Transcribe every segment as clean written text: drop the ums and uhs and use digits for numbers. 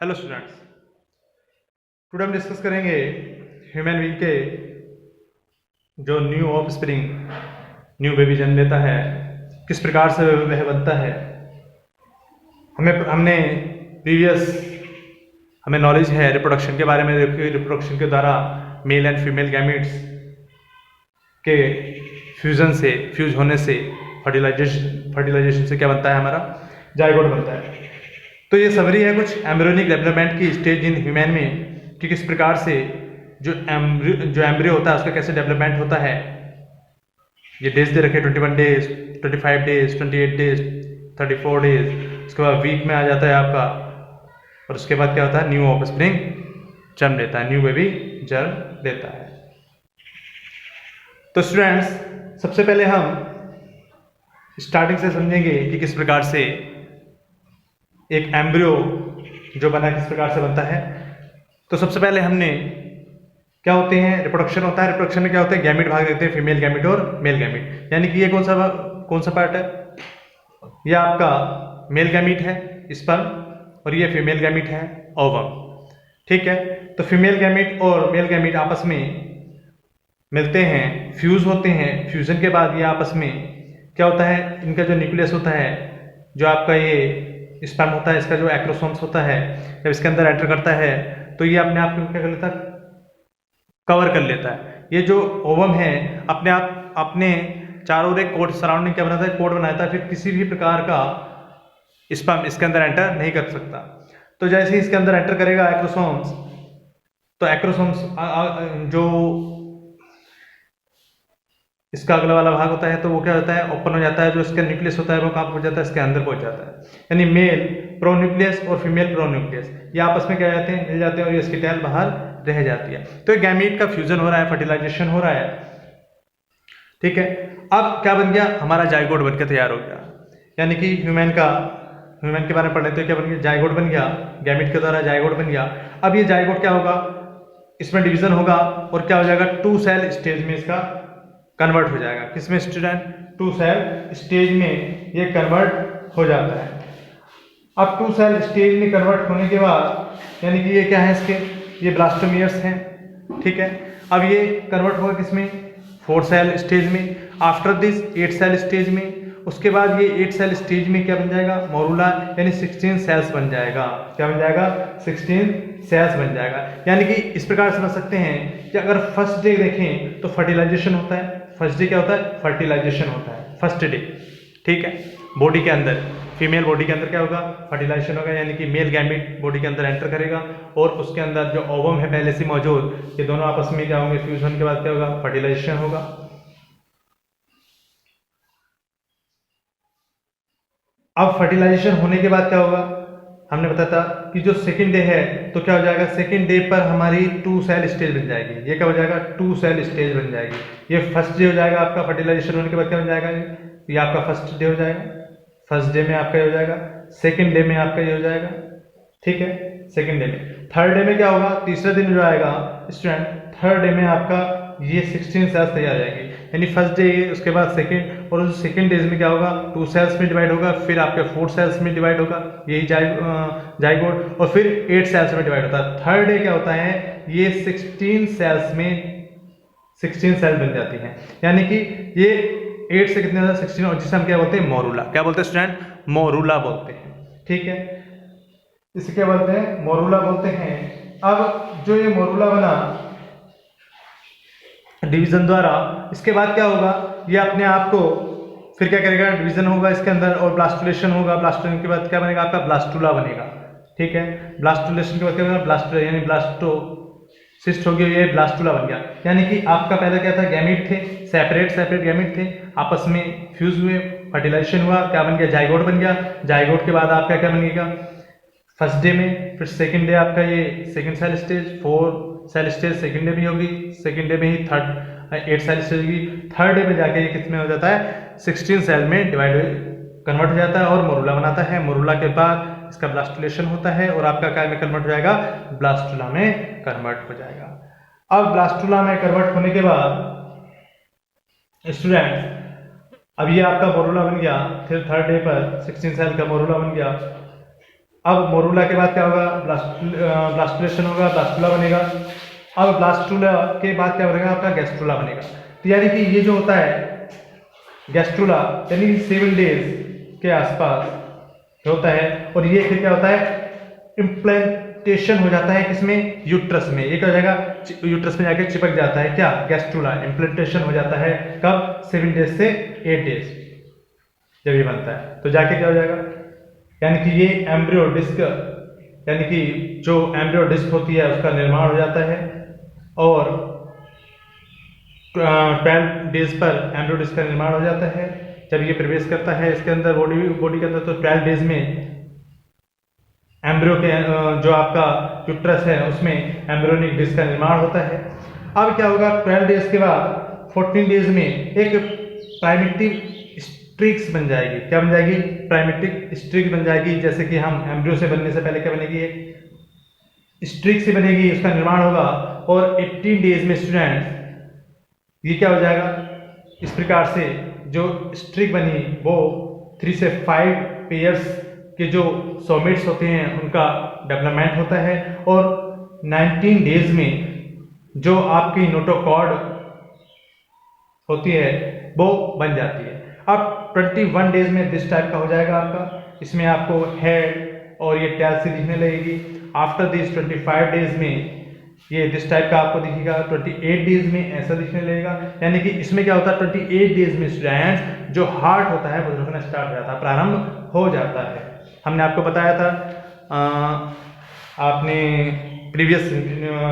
Hello students, today हम discuss करेंगे human being के जो new of spring new baby जन्म लेता है, किस प्रकार से वह बनता है। हमने प्रीवियस हमें नॉलेज है रिप्रोडक्शन के बारे में। रिप्रोडक्शन के द्वारा मेल एंड फीमेल गैमीट्स के फ्यूज होने से फर्टिलाइजेशन से क्या बनता है, हमारा जाइगोट बनता है। तो ये समरी है कुछ एम्ब्रियोनिक डेवलपमेंट की स्टेज इन ह्यूमन में कि किस प्रकार से जो एम्ब्रियो होता है उसका कैसे डेवलपमेंट होता है। ये डेज दे रखे 21 डेज, 25 डेज, 28 डेज, 34 डेज। उसके बाद वीक में आ जाता है आपका, और उसके बाद क्या होता है, न्यू ऑफस्प्रिंग जन्म लेता है, न्यू बेबी जन्म लेता है। तो स्टूडेंट्स, सबसे पहले हम स्टार्टिंग से समझेंगे कि किस प्रकार से एक एम्ब्रियो जो बना किस प्रकार से बनता है। तो सबसे पहले हमने क्या होते हैं, रिप्रोडक्शन होता है। रिप्रोडक्शन में क्या होता है, गैमिट भाग देते हैं, फीमेल गैमिट और मेल गैमिट। यानी कि ये कौन सा पार्ट है, ये आपका मेल गैमिट है स्पर्म, और ये फीमेल गैमिट है ओवम। ठीक है, तो फीमेल गैमिट और मेल गैमिट आपस में मिलते हैं, फ्यूज होते हैं। फ्यूजन के बाद ये आपस में क्या होता है, इनका जो न्यूक्लियस होता है, जो आपका ये स्पर्म होता है, इसका जो एक्रोसोम्स होता है, जब इसके अंदर एंटर करता है तो ये अपने आप को क्या कर लेता है, कवर कर लेता है। ये जो ओवम है अपने चारों ओर एक कोट सराउंडिंग क्या बनाता है, कोट बनाता है। फिर किसी भी प्रकार का स्पर्म इसके अंदर एंटर नहीं कर सकता। तो जैसे ही इसके अंदर एंटर करेगा एक्रोसोम्स, तो एक्रोसोम्स जो इसका अगला वाला भाग होता है, तो वो क्या होता है, ओपन हो जाता है। जो इसका न्यूक्लियस होता है वो कहाँ पहुंच जाता है, इसके अंदर पहुंच जाता है। यानी मेल प्रोन्यूक्लियस और फीमेल प्रोन्यूक्लियस ये आपस में क्या जाते हैं, मिल जाते हैं, और ये इसकी टैल बाहर रह जाती है। तो गैमीट का फ्यूजन हो रहा है, फर्टिलाइजेशन हो रहा है। ठीक है, अब क्या बन गया, हमारा जाइगोट बनकर तैयार हो गया। यानी कि ह्यूमन के बारे में पढ़ लेते हैं, क्या बन गया, जाइगोट बन गया, गैमीट के द्वारा जाइगोट बन गया। अब ये जाइगोट क्या होगा, इसमें डिवीजन होगा और क्या हो जाएगा, 2 सेल स्टेज में इसका कन्वर्ट हो जाएगा। किसमें स्टूडेंट, 2 सेल स्टेज में ये कन्वर्ट हो जाता है। अब 2 सेल स्टेज में कन्वर्ट होने के बाद यानी कि ये क्या है, ये ब्लास्टोमियर्स हैं। ठीक है, अब ये कन्वर्ट होगा किसमें, 4 सेल स्टेज में। आफ्टर दिस 8 सेल स्टेज में। उसके बाद ये 8 सेल स्टेज में क्या बन जाएगा, मोरूला, यानी 16 सेल्स बन जाएगा। क्या बन जाएगा, 16 सेल्स बन जाएगा। यानी कि इस प्रकार समझ सकते हैं कि अगर फर्स्ट डे देखें तो फर्टिलाइजेशन होता है। फर्स्ट डे क्या होता है, फर्टिलाइजेशन होता है फर्स्ट डे। ठीक है, बॉडी के अंदर, फीमेल बॉडी के अंदर क्या होगा, फर्टिलाइजेशन होगा। यानी कि मेल गैमिट बॉडी के अंदर एंटर करेगा, और उसके अंदर जो ओवम है पहले से मौजूद, ये दोनों आपस में क्या होंगे, फ्यूजन के बाद क्या होगा, फर्टिलाइजेशन होगा। अब फर्टिलाइजेशन होने के बाद क्या होगा, हमने बताया था कि जो सेकंड डे है तो क्या हो जाएगा, सेकंड डे पर हमारी 2 सेल स्टेज बन जाएगी। ये क्या हो जाएगा, 2 सेल स्टेज बन जाएगी। ये फर्स्ट डे हो जाएगा आपका, फर्टिलाइजेशन होने के बाद क्या बन जाएगा, ये आपका फर्स्ट डे हो जाएगा। फर्स्ट डे में आपका ये हो जाएगा, सेकंड डे में आपका ये हो जाएगा। ठीक है, सेकंड डे में। थर्ड डे में क्या होगा, तीसरे दिन जो आएगा स्टूडेंट, थर्ड डे में आपका ये 16 सेल्स तैयार हो जाएंगे। यानी फर्स्ट डे ये, उसके बाद सेकंड, और उस सेकंड डेज में क्या होगा, 2 सेल्स में डिवाइड होगा, फिर आपके 4 सेल्स में डिवाइड होगा, यही जाइगोट, और फिर 8 सेल्स में डिवाइड होता है। थर्ड डे क्या होता है, ये 16 सेल्स में 16 सेल बन जाती हैं। यानी कि ये 8 से कितने होता है, 16, और जिसे हम क्या बोलते हैं, मोरूला। क्या बोलते हैं स्टूडेंट, मोरूला बोलते हैं। ठीक है, इसे क्या बोलते हैं, मोरूला बोलते हैं। अब जो ये मोरूला बना डिवीजन द्वारा, इसके बाद क्या होगा, ये अपने आप को फिर क्या करेगा, डिवीजन होगा इसके अंदर, और ब्लास्टुलेशन होगा। ब्लास्टुलेशन के बाद क्या बनेगा, आपका ब्लास्टुला बनेगा। ठीक है, ब्लास्टुलेशन के बाद क्या बनेगा, ब्लास्टुला, यानी ब्लास्टोसिस्ट हो गया, ये ब्लास्टुला बन गया। यानी कि आपका पहले क्या था, गैमीट थे, सेपरेट गैमीट थे, आपस में फ्यूज हुए, फर्टिलाइजेशन हुआ, क्या बन गया, जाइगोट बन गया। जाइगोट के बाद आपका क्या बनेगा, फर्स्ट डे में, फिर सेकंड डे आपका ये second cell stage, 4 cell stage second day में होगी, सेकंड डे में ही 8 सेल स्टेज होगी। थर्ड डे में जाके ये कितने हो जाता है, 16 सेल में कन्वर्ट हो जाता है और मोरूला बनाता है। मोरूला के बाद इसका ब्लास्टुलेशन होता है, और आपका क्या में कन्वर्ट हो जाएगा, ब्लास्टुला में कन्वर्ट हो जाएगा। अब ब्लास्टुला में कन्वर्ट होने के बाद स्टूडेंट, अब ये आपका मोरूला बन गया। फिर थर्ड डे पर 16 सेल का मोरूला बन गया। अब मोरूला के बाद क्या होगा, ब्लास्टुलेशन होगा, ब्लास्टुला बनेगा। अब ब्लास्टुला के बाद क्या बनेगा आपका, गैस्ट्रुला बनेगा। तो यानी कि ये जो होता है गैस्ट्रुला, यानी 7 डेज के आसपास होता है, और ये फिर क्या होता है, इम्प्लांटेशन हो जाता है किसमें, यूट्रस में। ये क्या हो जाएगा, यूट्रस में जाके चिपक जाता है क्या, गैस्ट्रुला। इम्प्लांटेशन हो जाता है कब, 7 डेज से 8 डेज जब ये बनता है, तो जाके क्या हो जाएगा, यानी कि ये एम्ब्रियो डिस्क, यानी कि जो एम्ब्रियो डिस्क होती है उसका निर्माण हो जाता है, और 12 डेज पर एम्ब्रियो डिस्क का निर्माण हो जाता है। जब ये प्रवेश करता है इसके अंदर, बॉडी के अंदर, तो 12 डेज में एम्ब्रियो के जो आपका यूट्रस है उसमें एम्ब्रियोनिक डिस्क का निर्माण होता है। अब क्या होगा, 12 डेज के बाद 14 डेज में एक प्राइमेटिव स्ट्रिक्स बन जाएगी। क्या बन जाएगी, प्राइमेटिव स्ट्रिक बन जाएगी। जैसे कि हम एम्ब्रियो से बनने से पहले क्या बनेगी, एक स्ट्रिक से बनेगी, उसका निर्माण होगा। और 18 डेज में स्टूडेंट्स ये क्या हो जाएगा, इस प्रकार से जो स्ट्रिक बनी वो 3 से 5 पेयर्स के जो सोमेट्स होते हैं उनका डेवलपमेंट होता है, और 19 डेज में जो आपकी नोटोकॉर्ड होती है वो बन जाती है। अब 21 डेज में दिस टाइप का हो जाएगा आपका, इसमें आपको हेड और ये टेल से दिखने लगेगी। आफ्टर दिस 25 डेज में ये दिस टाइप का आपको दिखेगा, 28 डेज में ऐसा दिखने लगेगा। यानी कि इसमें क्या होता है, 28 डेज में स्टूडेंट्स जो हार्ट होता है वो रुकना स्टार्ट हो जाता है, प्रारंभ हो जाता है। हमने आपको बताया था, आपने प्रीवियस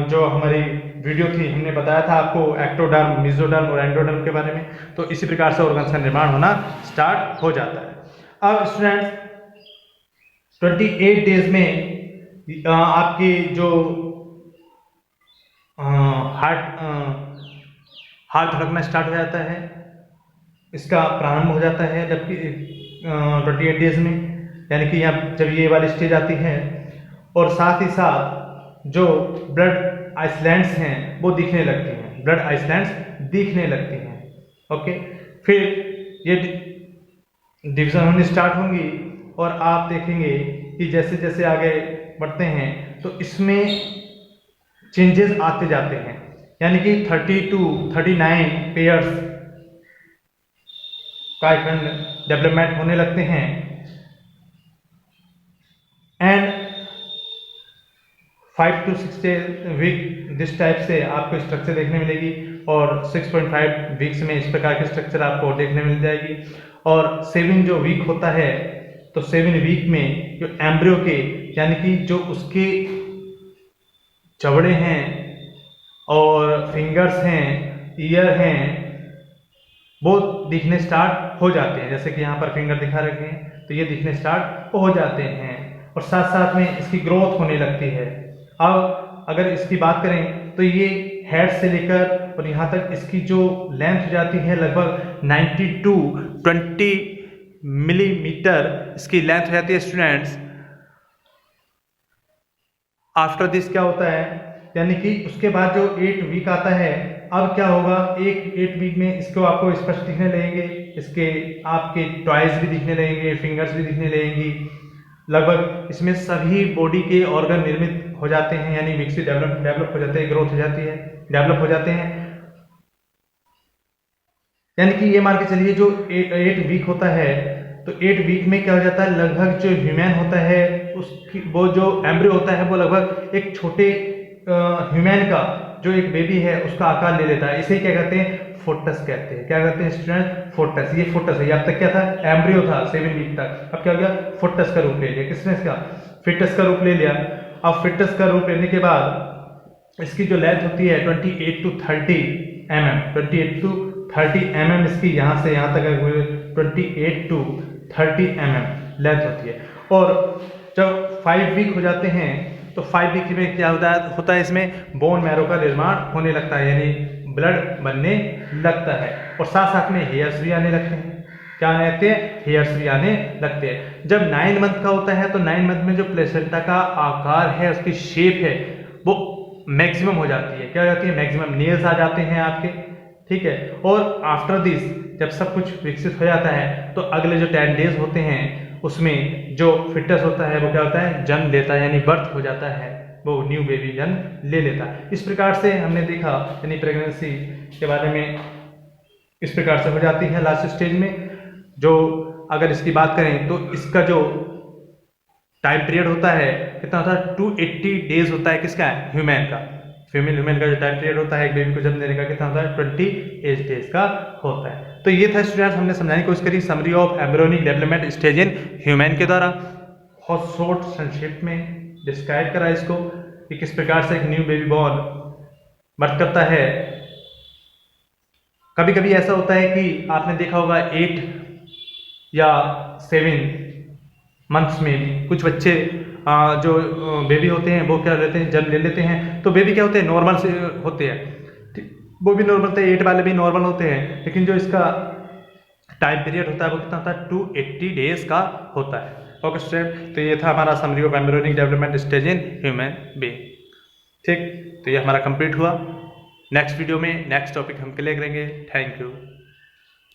जो हमारी वीडियो थी हमने बताया था आपको एक्टोडर्म, मेसोडर्म और एंडोडर्म के बारे में। तो इसी प्रकार से ऑर्गन्स का निर्माण होना स्टार्ट हो जाता है। अब स्टूडेंट्स 28 डेज में आपकी जो हार्ट धड़कना स्टार्ट हो जाता है, इसका प्रारंभ हो जाता है। जबकि 28 डेज में, यानी कि यहाँ जब ये वाली स्टेज आती है, और साथ ही साथ जो ब्लड आइसलैंड्स हैं वो दिखने लगती हैं, ब्लड आइसलैंड्स दिखने लगती हैं। ओके, फिर ये डिवीजन होनी स्टार्ट होंगी, और आप देखेंगे कि जैसे जैसे आगे बढ़ते हैं तो इसमें चेंजेस आते जाते हैं। यानी कि 30 to 39 पेयर्स कायखंड डेवलपमेंट होने लगते हैं, and 5 to 6 week this type से आपको स्ट्रक्चर देखने मिलेगी, और 6.5 वीक्स में इस प्रकार की स्ट्रक्चर आपको देखने मिल जाएगी। और 7 जो वीक होता है, तो 7 वीक में जो एम्ब्रियो के, यानी कि जो उसके चवड़े हैं और फिंगर्स हैं, ईयर हैं, वो दिखने स्टार्ट हो जाते हैं। जैसे कि यहाँ पर फिंगर दिखा रखे हैं, तो ये दिखने स्टार्ट हो जाते हैं, और साथ साथ में इसकी ग्रोथ होने लगती है। अब अगर इसकी बात करें तो ये हेड से लेकर और यहाँ तक इसकी जो लेंथ हो जाती है लगभग 90 to 20 मिलीमीटर इसकी लेंथ हो जाती है स्टूडेंट्स। आफ्टर दिस क्या होता है, यानी कि उसके बाद जो 8 वीक आता है, अब क्या होगा, 8 वीक में इसको आपको स्पष्ट दिखने लगेंगे, इसके आपके टॉयज भी दिखने लगेंगे, फिंगर्स भी दिखने लगेंगी। लगभग इसमें सभी बॉडी के ऑर्गन निर्मित हो जाते हैं, यानी विकसित डेवलप हो जाते हैं, ग्रोथ हो जाती है, डेवलप हो जाते हैं। यानी कि ये मान के चलिए जो 8 वीक होता है, तो 8 वीक में क्या हो जाता है, लगभग जो ह्यूमन होता है उसकी, वो जो एम्ब्रियो होता है वो लगभग एक छोटे ह्यूमन का जो एक बेबी है उसका आकार ले लेता है। इसे क्या कहते हैं, फोटस कहते हैं। क्या कहते हैं स्टूडेंट, फोटस। ये फोटस है, अब तक क्या था, एम्ब्रियो था 7 वीक तक, अब क्या हो गया, फोटस का रूप ले लिया। किसने इसका, फिटस का रूप ले लिया। अब फिटस का रूप लेने के बाद इसकी जो लेंथ होती है 28 to 30 mm, 28 to 30 mm इसकी यहाँ से यहाँ तक 28 to 30 mm लेंथ होती है। और जब 5 वीक हो जाते हैं तो 5 वीक में क्या होता है इसमें बोन मैरो का निर्माण होने लगता है, यानी ब्लड बनने लगता है, और साथ साथ में हेयर्स भी आने लगते हैं। क्या आने लगते हैं, हेयर्स भी आने लगते हैं। जब 9 मंथ का होता है तो 9 मंथ में जो प्लेसेंटा का आकार है, उसकी शेप है, वो मैक्सिमम हो जाती है। क्या हो जाती है, मैक्सिमम नेल्स आ जाते हैं आपके, ठीक है। और आफ्टर दिस जब सब कुछ विकसित हो जाता है तो अगले जो 10 डेज होते हैं उसमें जो फिटनेस होता है वो क्या होता है, जन्म लेता है, यानी बर्थ हो जाता है, वो न्यू बेबी जन्म ले लेता है। इस प्रकार से हमने देखा, यानी प्रेगनेंसी के बारे में इस प्रकार से हो जाती है लास्ट स्टेज में। जो अगर इसकी बात करें तो इसका जो टाइम पीरियड होता है कितना होता है, 280 डेज होता है, किसका, ह्यूमन का। फीमेल ह्यूमन का जो टाइम पीरियड होता है एक बेबी को जन्म देने का कितना होता है, 28 डेज का होता है। तो ये था स्टूडेंट्स, हमने समझाने की कोशिश करी summary of embryonic development stage in human के द्वारा, बहुत शॉर्ट संक्षिप्त में डिस्क्राइब करा इसको कि किस प्रकार से एक न्यू बेबी बॉर्न बर्थ करता है। कभी कभी ऐसा होता है कि आपने देखा होगा 8 या 7 मंथ्स में भी कुछ बच्चे जो बेबी होते हैं वो क्या लेते हैं, जन्म ले लेते हैं। तो बेबी क्या होते हैं, नॉर्मल से होते हैं, वो भी नॉर्मल होते हैं, 8 वाले भी नॉर्मल होते हैं, लेकिन जो इसका टाइम पीरियड होता है वो कितना होता है, 280 डेज का होता है। ओके स्टूडेंट, तो ये था हमारा summary of embryonic development stage in human being. ठीक, तो ये हमारा कंप्लीट हुआ। नेक्स्ट वीडियो में नेक्स्ट टॉपिक हम क्लियर करेंगे। Thank you.